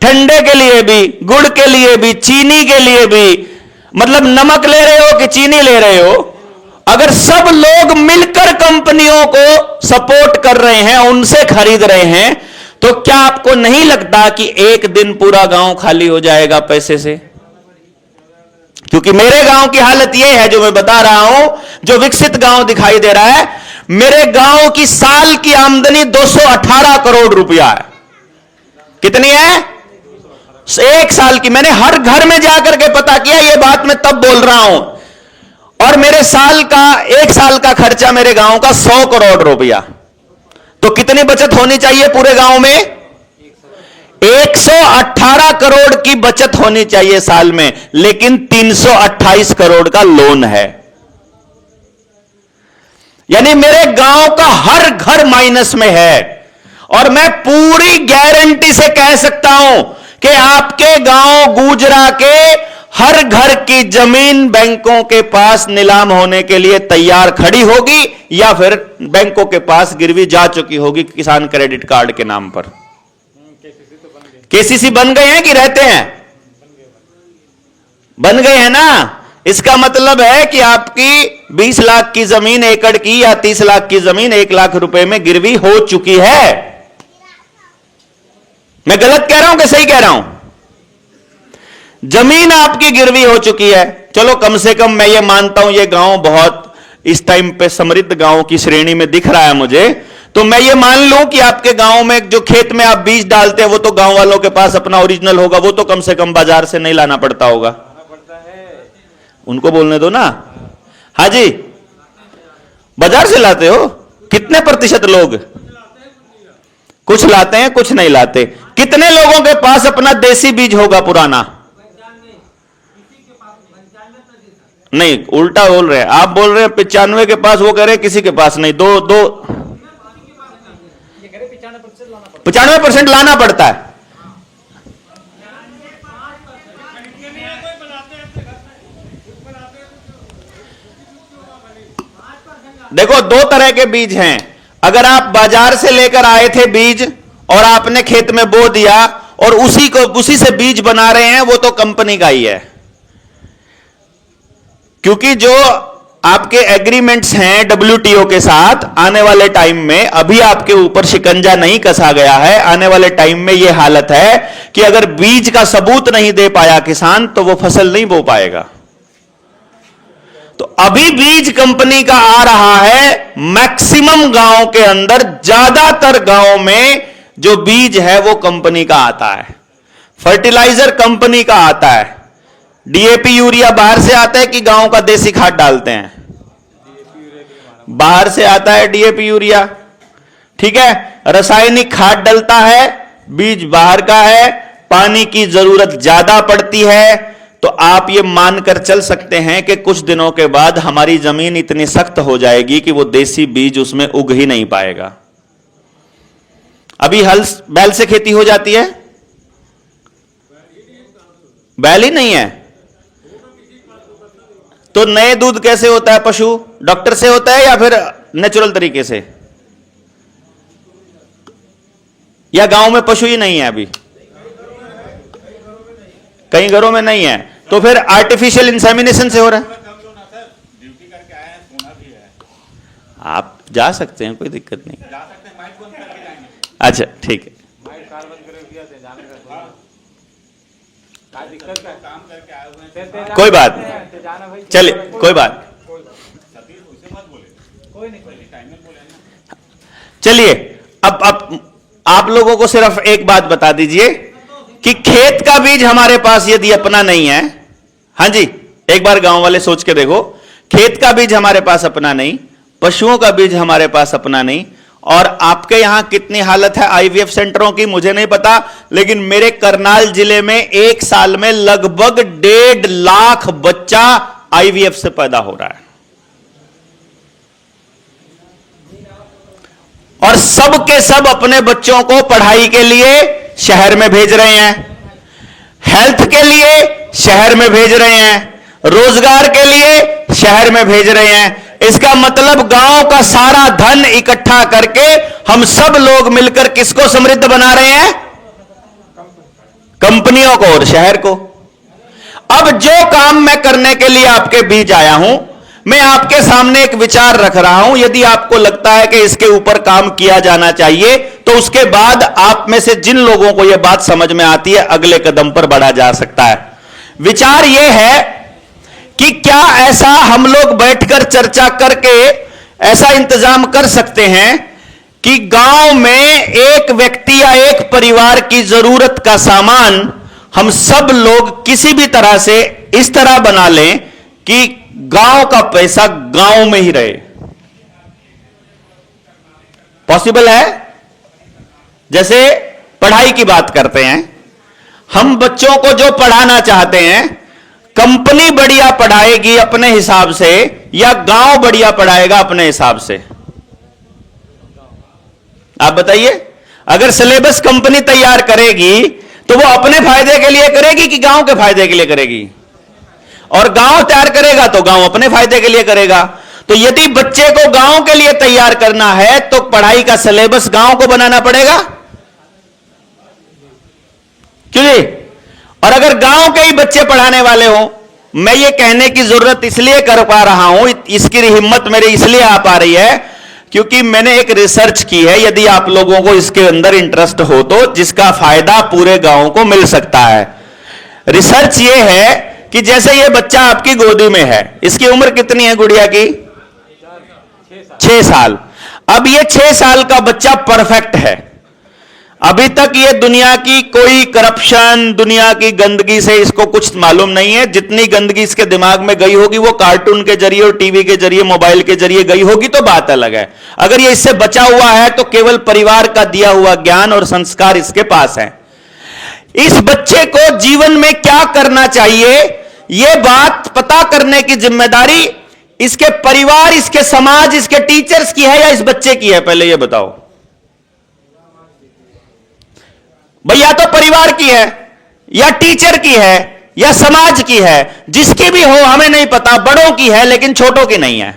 ठंडे के लिए भी, गुड़ के लिए भी, चीनी के लिए भी, मतलब नमक ले रहे हो कि चीनी ले रहे हो, अगर सब लोग मिलकर कंपनियों को सपोर्ट कर रहे हैं, उनसे खरीद रहे हैं, तो क्या आपको नहीं लगता कि एक दिन पूरा गांव खाली हो जाएगा पैसे से? क्योंकि मेरे गांव की हालत यह है जो मैं बता रहा हूं, जो विकसित गांव दिखाई दे रहा है, मेरे गांव की साल की आमदनी 218 करोड़ रुपया है। कितनी है? एक साल की। मैंने हर घर में जाकर के पता किया, यह बात मैं तब बोल रहा हूं। और मेरे एक साल का खर्चा मेरे गांव का 100 करोड़ रुपया। तो कितनी बचत होनी चाहिए पूरे गांव में? 118 करोड़ की बचत होनी चाहिए साल में, लेकिन 328 करोड़ का लोन है। यानी मेरे गांव का हर घर माइनस में है। और मैं पूरी गारंटी से कह सकता हूं कि आपके गांव गुजरा के हर घर की जमीन बैंकों के पास नीलाम होने के लिए तैयार खड़ी होगी, या फिर बैंकों के पास गिरवी जा चुकी होगी किसान क्रेडिट कार्ड के नाम पर। केसीसी बन गए हैं कि रहते हैं? बन गए हैं ना। इसका मतलब है कि आपकी 20 लाख की जमीन एकड़ की या 30 लाख की जमीन 1 लाख रुपए में गिरवी हो चुकी है। मैं गलत कह रहा हूं कि सही कह रहा हूं? जमीन आपकी गिरवी हो चुकी है। चलो कम से कम मैं ये मानता हूं ये गांव बहुत इस टाइम पे समृद्ध गांव की श्रेणी में दिख रहा है मुझे, तो मैं ये मान लूं कि आपके गांव में जो खेत में आप बीज डालते हैं वो तो गांव वालों के पास अपना ओरिजिनल होगा, वो तो कम से कम बाजार से नहीं लाना पड़ता होगा। उनको बोलने दो ना। हाँ जी, बाजार से लाते हो? कितने प्रतिशत लोग? कुछ लाते हैं, कुछ नहीं लाते। कितने लोगों के पास अपना देसी बीज होगा पुराना? नहीं, उल्टा बोल रहे हैं आप। बोल रहे हैं 95 के पास, वो कह रहे हैं किसी के पास नहीं। 95% लाना पड़ता है। देखो, 2 तरह के बीज हैं। अगर आप बाजार से लेकर आए थे बीज और आपने खेत में बो दिया और उसी से बीज बना रहे हैं, वो तो कंपनी का ही है। क्योंकि जो आपके एग्रीमेंट्स हैं WTO के साथ, आने वाले टाइम में, अभी आपके ऊपर शिकंजा नहीं कसा गया है, आने वाले टाइम में यह हालत है कि अगर बीज का सबूत नहीं दे पाया किसान तो वो फसल नहीं बो पाएगा। तो अभी बीज कंपनी का आ रहा है, मैक्सिमम गांव के अंदर, ज्यादातर गांव में जो बीज है वो कंपनी का आता है, फर्टिलाइजर कंपनी का आता है। DAP यूरिया बाहर से आता है कि गांव का देसी खाद डालते हैं? बाहर से आता है DAP यूरिया, ठीक है। रासायनिक खाद डलता है, बीज बाहर का है, पानी की जरूरत ज्यादा पड़ती है। तो आप ये मानकर चल सकते हैं कि कुछ दिनों के बाद हमारी जमीन इतनी सख्त हो जाएगी कि वो देसी बीज उसमें उग ही नहीं पाएगा। अभी हल बैल से खेती हो जाती है, बैल ही नहीं है, तो नए दूध कैसे होता है? पशु डॉक्टर से होता है या फिर नेचुरल तरीके से? या गांव में पशु ही नहीं है अभी? कई घरों में नहीं है, तो फिर आर्टिफिशियल इंसेमिनेशन से हो रहा है। आप जा सकते हैं, कोई दिक्कत नहीं। अच्छा ठीक है, कोई बात नहीं, चलिए कोई बात। चलिए अब आप लोगों को सिर्फ एक बात बता दीजिए कि खेत का बीज हमारे पास यदि अपना नहीं है, हां जी, एक बार गांव वाले सोच के देखो, खेत का बीज हमारे पास अपना नहीं, पशुओं का बीज हमारे पास अपना नहीं, और आपके यहां कितनी हालत है IVF सेंटरों की मुझे नहीं पता, लेकिन मेरे करनाल जिले में एक साल में लगभग 1.5 लाख बच्चा IVF से पैदा हो रहा है, और सब के सब अपने बच्चों को पढ़ाई के लिए शहर में भेज रहे हैं, हेल्थ के लिए शहर में भेज रहे हैं, रोजगार के लिए शहर में भेज रहे हैं। इसका मतलब गांव का सारा धन इकट्ठा करके हम सब लोग मिलकर किसको समृद्ध बना रहे हैं? कंपनियों को और शहर को। अब जो काम मैं करने के लिए आपके बीच आया हूं, मैं आपके सामने एक विचार रख रहा हूं, यदि आपको लगता है कि इसके ऊपर काम किया जाना चाहिए तो उसके बाद आप में से जिन लोगों को यह बात समझ में आती है अगले कदम पर बढ़ा जा सकता है। विचार यह है कि क्या ऐसा हम लोग बैठकर चर्चा करके ऐसा इंतजाम कर सकते हैं कि गांव में एक व्यक्ति या एक परिवार की जरूरत का सामान हम सब लोग किसी भी तरह से इस तरह बना लें कि गांव का पैसा गांव में ही रहे? पॉसिबल है? जैसे पढ़ाई की बात करते हैं, हम बच्चों को जो पढ़ाना चाहते हैं, कंपनी बढ़िया पढ़ाएगी अपने हिसाब से या गांव बढ़िया पढ़ाएगा अपने हिसाब से? आप बताइए। अगर सिलेबस कंपनी तैयार करेगी तो वो अपने फायदे के लिए करेगी कि गांव के फायदे के लिए करेगी? और गांव तैयार करेगा तो गांव अपने फायदे के लिए करेगा। तो यदि बच्चे को गांव के लिए तैयार करना है तो पढ़ाई का सिलेबस गांव को बनाना पड़ेगा, क्यों जी? और अगर गांव के ही बच्चे पढ़ाने वाले हो, मैं ये कहने की जरूरत इसलिए कर पा रहा हूं, इसकी हिम्मत मेरी इसलिए आ पा रही है क्योंकि मैंने एक रिसर्च की है, यदि आप लोगों को इसके अंदर इंटरेस्ट हो तो, जिसका फायदा पूरे गांव को मिल सकता है। रिसर्च ये है कि जैसे ये बच्चा आपकी गोदी में है, इसकी उम्र कितनी है गुड़िया की? 6 साल। अब ये 6 साल का बच्चा परफेक्ट है, अभी तक ये दुनिया की कोई करप्शन, दुनिया की गंदगी से इसको कुछ मालूम नहीं है। जितनी गंदगी इसके दिमाग में गई होगी वो कार्टून के जरिए और टीवी के जरिए, मोबाइल के जरिए गई होगी तो बात अलग है। अगर ये इससे बचा हुआ है तो केवल परिवार का दिया हुआ ज्ञान और संस्कार इसके पास है। इस बच्चे को जीवन में क्या करना चाहिए, यह बात पता करने की जिम्मेदारी इसके परिवार, इसके समाज, इसके टीचर्स की है या इस बच्चे की है? पहले यह बताओ भैया। तो परिवार की है या टीचर की है या समाज की है, जिसकी भी हो हमें नहीं पता, बड़ों की है लेकिन छोटों की नहीं है।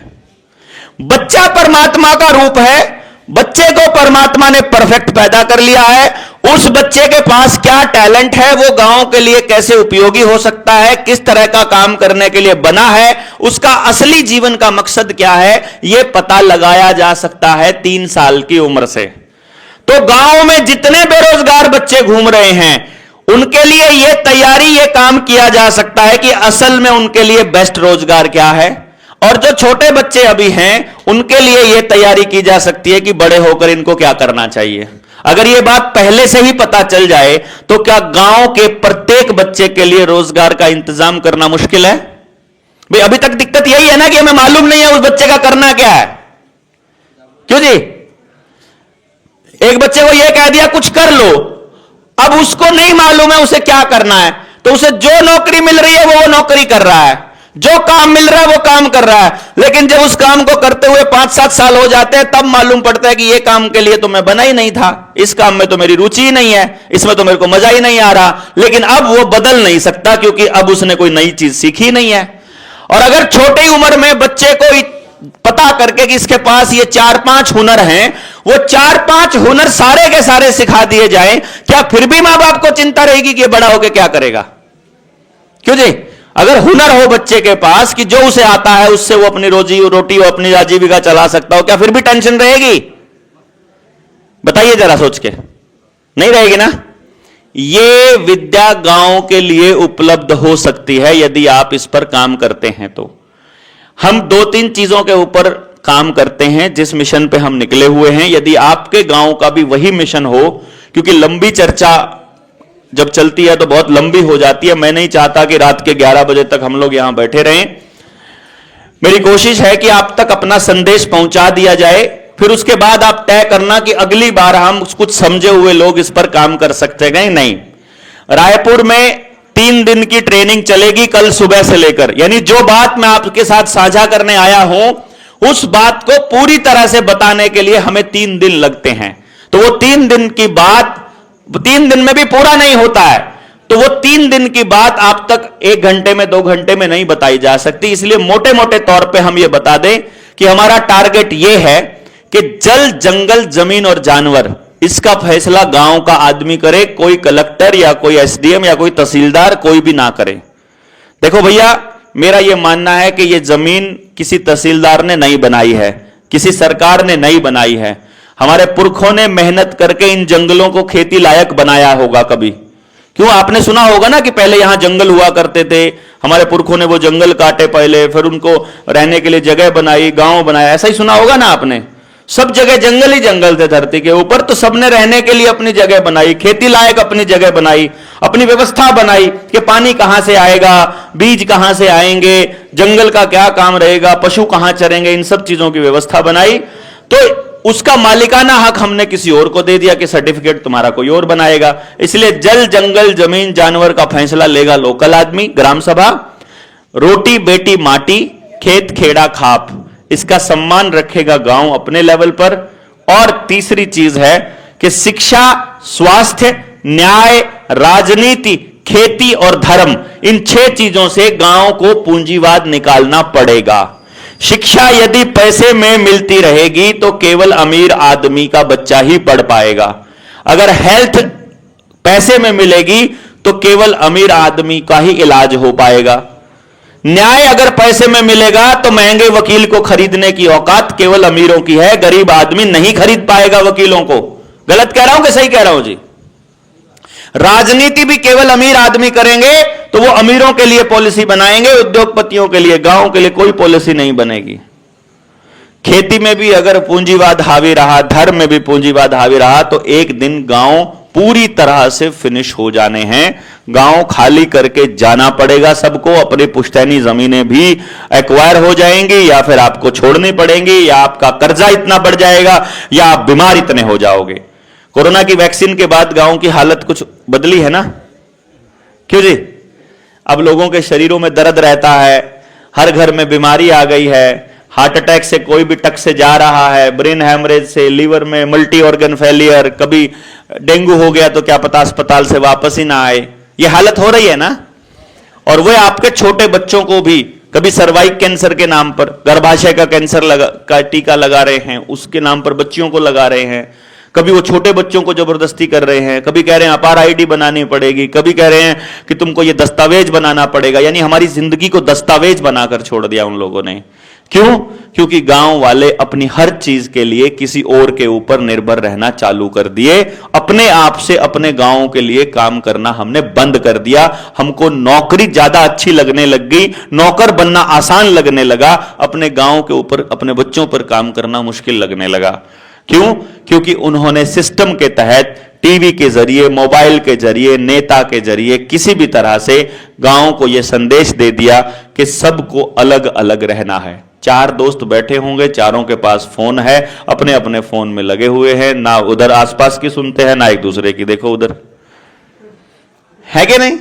बच्चा परमात्मा का रूप है, बच्चे को परमात्मा ने परफेक्ट पैदा कर लिया है, उस बच्चे के पास क्या टैलेंट है, वो गांव के लिए कैसे उपयोगी हो सकता है, किस तरह का काम करने के लिए बना है, उसका असली जीवन का मकसद क्या है, यह पता लगाया जा सकता है 3 साल की उम्र से। तो गांव में जितने बेरोजगार बच्चे घूम रहे हैं उनके लिए यह तैयारी, यह काम किया जा सकता है कि असल में उनके लिए बेस्ट रोजगार क्या है। और जो छोटे बच्चे अभी हैं उनके लिए यह तैयारी की जा सकती है कि बड़े होकर इनको क्या करना चाहिए। अगर यह बात पहले से ही पता चल जाए तो क्या गांव के प्रत्येक बच्चे के लिए रोजगार का इंतजाम करना मुश्किल है? भाई अभी तक दिक्कत यही है ना कि हमें मालूम नहीं है उस बच्चे का करना क्या है। क्यों जी? एक बच्चे को यह कह दिया कुछ कर लो, अब उसको नहीं मालूम है उसे क्या करना है, तो उसे जो नौकरी मिल रही है वो नौकरी कर रहा है, जो काम मिल रहा है वो काम कर रहा है। लेकिन जब उस काम को करते हुए 5-7 साल हो जाते हैं तब मालूम पड़ता है कि ये काम के लिए तो मैं बना ही नहीं था, इस काम में तो मेरी रुचि ही नहीं है, इसमें तो मेरे को मजा ही नहीं आ रहा। लेकिन अब वो बदल नहीं सकता क्योंकि अब उसने कोई नई चीज सीखी नहीं है। और अगर छोटी उम्र में बच्चे को पता करके कि इसके पास ये 4-5 हुनर हैं, वो 4-5 हुनर सारे के सारे सिखा दिए जाएं, क्या फिर भी मां बाप को चिंता रहेगी कि ये बड़ा होकर क्या करेगा? क्यों जी? अगर हुनर हो बच्चे के पास कि जो उसे आता है उससे वो अपनी रोजी रोटी और अपनी आजीविका चला सकता हो, क्या फिर भी टेंशन रहेगी? बताइए जरा सोच के। नहीं रहेगी ना। ये विद्या गांव के लिए उपलब्ध हो सकती है यदि आप इस पर काम करते हैं। तो हम 2-3 चीजों के ऊपर काम करते हैं जिस मिशन पे हम निकले हुए हैं। यदि आपके गांव का भी वही मिशन हो, क्योंकि लंबी चर्चा जब चलती है तो बहुत लंबी हो जाती है, मैं नहीं चाहता कि रात के 11 बजे तक हम लोग यहां बैठे रहें। मेरी कोशिश है कि आप तक अपना संदेश पहुंचा दिया जाए, फिर उसके बाद आप तय करना कि अगली बार हम कुछ समझे हुए लोग इस पर काम कर सकते हैं नहीं। रायपुर में 3 दिन की ट्रेनिंग चलेगी कल सुबह से लेकर, यानी जो बात मैं आपके साथ साझा करने आया हूं उस बात को पूरी तरह से बताने के लिए हमें 3 दिन लगते हैं। तो वो 3 दिन की बात 3 दिन में भी पूरा नहीं होता है, तो वो 3 दिन की बात आप तक 1 घंटे में 2 घंटे में नहीं बताई जा सकती। इसलिए मोटे मोटे तौर पे हम ये बता दें कि हमारा टारगेट ये है कि जल, जंगल, जमीन और जानवर, इसका फैसला गांव का आदमी करे, कोई कलेक्टर या कोई एसडीएम या कोई तहसीलदार कोई भी ना करे। देखो भैया, मेरा यह मानना है कि यह जमीन किसी तहसीलदार ने नहीं बनाई है, किसी सरकार ने नहीं बनाई है। हमारे पुरखों ने मेहनत करके इन जंगलों को खेती लायक बनाया होगा कभी। क्यों? आपने सुना होगा ना कि पहले यहां जंगल हुआ करते थे, हमारे पुरखों ने वो जंगल काटे पहले, फिर उनको रहने के लिए जगह बनाई, गांव बनाया, ऐसा ही सुना होगा ना आपने। सब जगह जंगल ही जंगल थे धरती के ऊपर, तो सबने रहने के लिए अपनी जगह बनाई, खेती लायक अपनी जगह बनाई, अपनी व्यवस्था बनाई कि पानी कहां से आएगा, बीज कहां से आएंगे, जंगल का क्या काम रहेगा, पशु कहां चरेंगे, इन सब चीजों की व्यवस्था बनाई। तो उसका मालिकाना हक हमने किसी और को दे दिया कि सर्टिफिकेट तुम्हारा कोई और बनाएगा। इसलिए जल, जंगल, जमीन, जानवर का फैसला लेगा लोकल आदमी, ग्राम सभा। रोटी बेटी माटी, खेत खेड़ा खाप, इसका सम्मान रखेगा गांव अपने लेवल पर। और तीसरी चीज है कि शिक्षा, स्वास्थ्य, न्याय, राजनीति, खेती और धर्म, इन 6 चीजों से गांव को पूंजीवाद निकालना पड़ेगा। शिक्षा यदि पैसे में मिलती रहेगी तो केवल अमीर आदमी का बच्चा ही पढ़ पाएगा। अगर हेल्थ पैसे में मिलेगी तो केवल अमीर आदमी का ही इलाज हो पाएगा। न्याय अगर पैसे में मिलेगा तो महंगे वकील को खरीदने की औकात केवल अमीरों की है, गरीब आदमी नहीं खरीद पाएगा वकीलों को। गलत कह रहा हूं कि सही कह रहा हूं जी? राजनीति भी केवल अमीर आदमी करेंगे तो वो अमीरों के लिए पॉलिसी बनाएंगे, उद्योगपतियों के लिए, गांव के लिए कोई पॉलिसी नहीं बनेगी। खेती में भी अगर पूंजीवाद हावी रहा, धर्म में भी पूंजीवाद हावी रहा, तो एक दिन गांव पूरी तरह से फिनिश हो जाने हैं। गांव खाली करके जाना पड़ेगा सबको, अपनी पुश्तैनी जमीनें भी एक्वायर हो जाएंगी या फिर आपको छोड़नी पड़ेंगी, या आपका कर्जा इतना बढ़ जाएगा, या आप बीमार इतने हो जाओगे। कोरोना की वैक्सीन के बाद गांव की हालत कुछ बदली है ना? क्यों जी? अब लोगों के शरीरों में दर्द रहता है, हर घर में बीमारी आ गई है, हार्ट अटैक से कोई भी टक से जा रहा है, ब्रेन हैमरेज से, लीवर में मल्टी ऑर्गन फेलियर, कभी डेंगू हो गया तो क्या पता अस्पताल से वापस ही ना आए। ये हालत हो रही है ना? और वह आपके छोटे बच्चों को भी कभी सर्वाइक कैंसर के नाम पर, गर्भाशय का कैंसर का टीका लगा रहे हैं, उसके नाम पर बच्चियों को लगा रहे हैं। कभी वो छोटे बच्चों को जबरदस्ती कर रहे हैं, कभी कह रहे हैं अपार आईडी बनानी पड़ेगी, कभी कह रहे हैं कि तुमको ये दस्तावेज बनाना पड़ेगा। यानी हमारी जिंदगी को दस्तावेज बनाकर छोड़ दिया उन लोगों ने। क्यों? क्योंकि गांव वाले अपनी हर चीज के लिए किसी और के ऊपर निर्भर रहना चालू कर दिए। अपने आप से अपने गांव के लिए काम करना हमने बंद कर दिया। हमको नौकरी ज्यादा अच्छी लगने लग गई, नौकर बनना आसान लगने लगा, अपने गांव के ऊपर अपने बच्चों पर काम करना मुश्किल लगने लगा। क्यों? क्योंकि उन्होंने सिस्टम के तहत टीवी के जरिए, मोबाइल के जरिए, नेता के जरिए किसी भी तरह से गांव को यह संदेश दे दिया कि सबको अलग अलग रहना है। चार दोस्त बैठे होंगे, चारों के पास फोन है, अपने अपने फोन में लगे हुए हैं, ना उधर आसपास की सुनते हैं, ना एक दूसरे की देखो उधर है कि नहीं,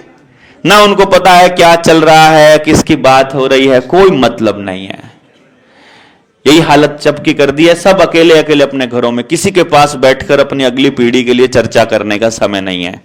ना उनको पता है क्या चल रहा है, किसकी बात हो रही है, कोई मतलब नहीं है। यही हालत सबकी कर दी है। सब अकेले अकेले अपने घरों में, किसी के पास बैठकर अपनी अगली पीढ़ी के लिए चर्चा करने का समय नहीं है।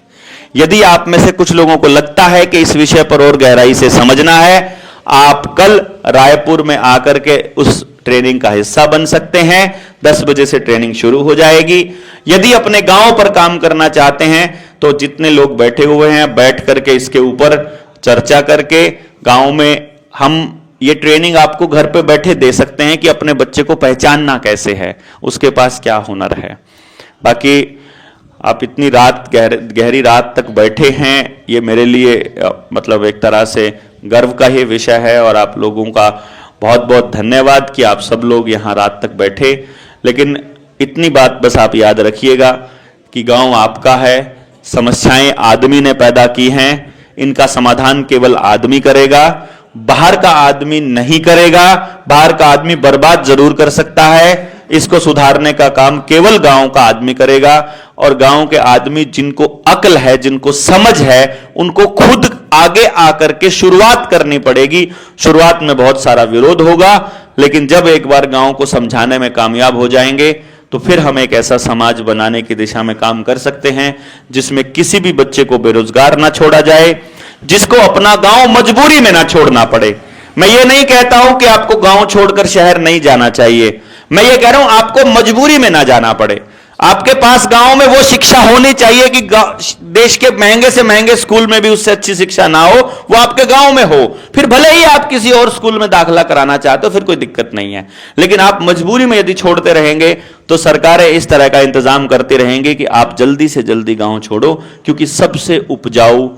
यदि आप में से कुछ लोगों को लगता है कि इस विषय पर और गहराई से समझना है, आप कल रायपुर में आकर के उस ट्रेनिंग का हिस्सा बन सकते हैं। 10 बजे से ट्रेनिंग शुरू हो जाएगी। यदि अपने गांव पर काम करना चाहते हैं तो जितने लोग बैठे हुए हैं, बैठ करके इसके ऊपर चर्चा करके गांव में हम ये ट्रेनिंग आपको घर पे बैठे दे सकते हैं कि अपने बच्चे को पहचानना कैसे है, उसके पास क्या हुनर है। बाकी आप इतनी रात गहरी रात तक बैठे हैं, ये मेरे लिए मतलब एक तरह से गर्व का ही विषय है। और आप लोगों का बहुत बहुत धन्यवाद कि आप सब लोग यहाँ रात तक बैठे। लेकिन इतनी बात बस आप याद रखिएगा कि गांव आपका है, समस्याएं आदमी ने पैदा की हैं, इनका समाधान केवल आदमी करेगा, बाहर का आदमी नहीं करेगा। बाहर का आदमी बर्बाद जरूर कर सकता है, इसको सुधारने का काम केवल गांव का आदमी करेगा। और गांव के आदमी जिनको अक्ल है, जिनको समझ है, उनको खुद आगे आकर के शुरुआत करनी पड़ेगी। शुरुआत में बहुत सारा विरोध होगा, लेकिन जब एक बार गांव को समझाने में कामयाब हो जाएंगे तो फिर हम एक ऐसा समाज बनाने की दिशा में काम कर सकते हैं जिसमें किसी भी बच्चे को बेरोजगार ना छोड़ा जाए, जिसको अपना गांव मजबूरी में ना छोड़ना पड़े। मैं ये नहीं कहता हूं कि आपको गांव छोड़कर शहर नहीं जाना चाहिए, मैं ये कह रहा हूं आपको मजबूरी में ना जाना पड़े। आपके पास गांव में वो शिक्षा होनी चाहिए कि देश के महंगे से महंगे स्कूल में भी उससे अच्छी शिक्षा ना हो, वो आपके गांव में हो। फिर भले ही आप किसी और स्कूल में दाखिला कराना चाहते हो, फिर कोई दिक्कत नहीं है। लेकिन आप मजबूरी में यदि छोड़ते रहेंगे तो सरकारें इस तरह का इंतजाम करती रहेंगी कि आप जल्दी से जल्दी गांव छोड़ो। क्योंकि सबसे उपजाऊ,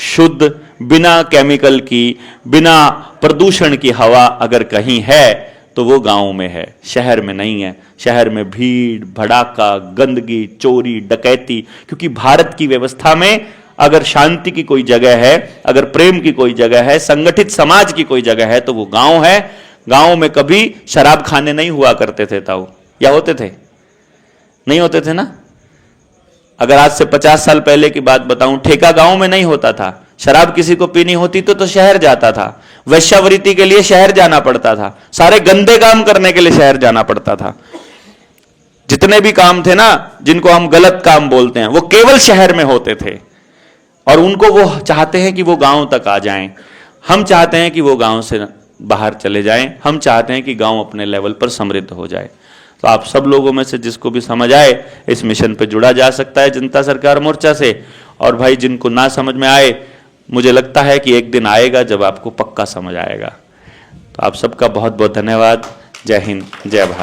शुद्ध, बिना केमिकल की, बिना प्रदूषण की हवा अगर कहीं है तो वो गांव में है, शहर में नहीं है। शहर में भीड़ भड़ाका, गंदगी, चोरी, डकैती। क्योंकि भारत की व्यवस्था में अगर शांति की कोई जगह है, अगर प्रेम की कोई जगह है, संगठित समाज की कोई जगह है तो वो गांव है। गांव में कभी शराब खाने नहीं हुआ करते थे ताऊ, या होते थे? नहीं होते थे ना। अगर आज से 50 साल पहले की बात बताऊं, ठेका गांव में नहीं होता था। शराब किसी को पीनी होती तो शहर जाता था, वैश्यावृत्ति के लिए शहर जाना पड़ता था, सारे गंदे काम करने के लिए शहर जाना पड़ता था। जितने भी काम थे ना, जिनको हम गलत काम बोलते हैं, वो केवल शहर में होते थे। और उनको वो चाहते हैं कि वो गांव तक आ जाएं। हम चाहते हैं कि वो गांव से बाहर चले जाएं। हम चाहते हैं कि गांव अपने लेवल पर समृद्ध हो जाए। तो आप सब लोगों में से जिसको भी समझ आए, इस मिशन पे जुड़ा जा सकता है जनता सरकार मोर्चा से। और भाई जिनको ना समझ में आए, मुझे लगता है कि एक दिन आएगा जब आपको पक्का समझ आएगा। तो आप सबका बहुत बहुत धन्यवाद। जय हिंद, जय भारत।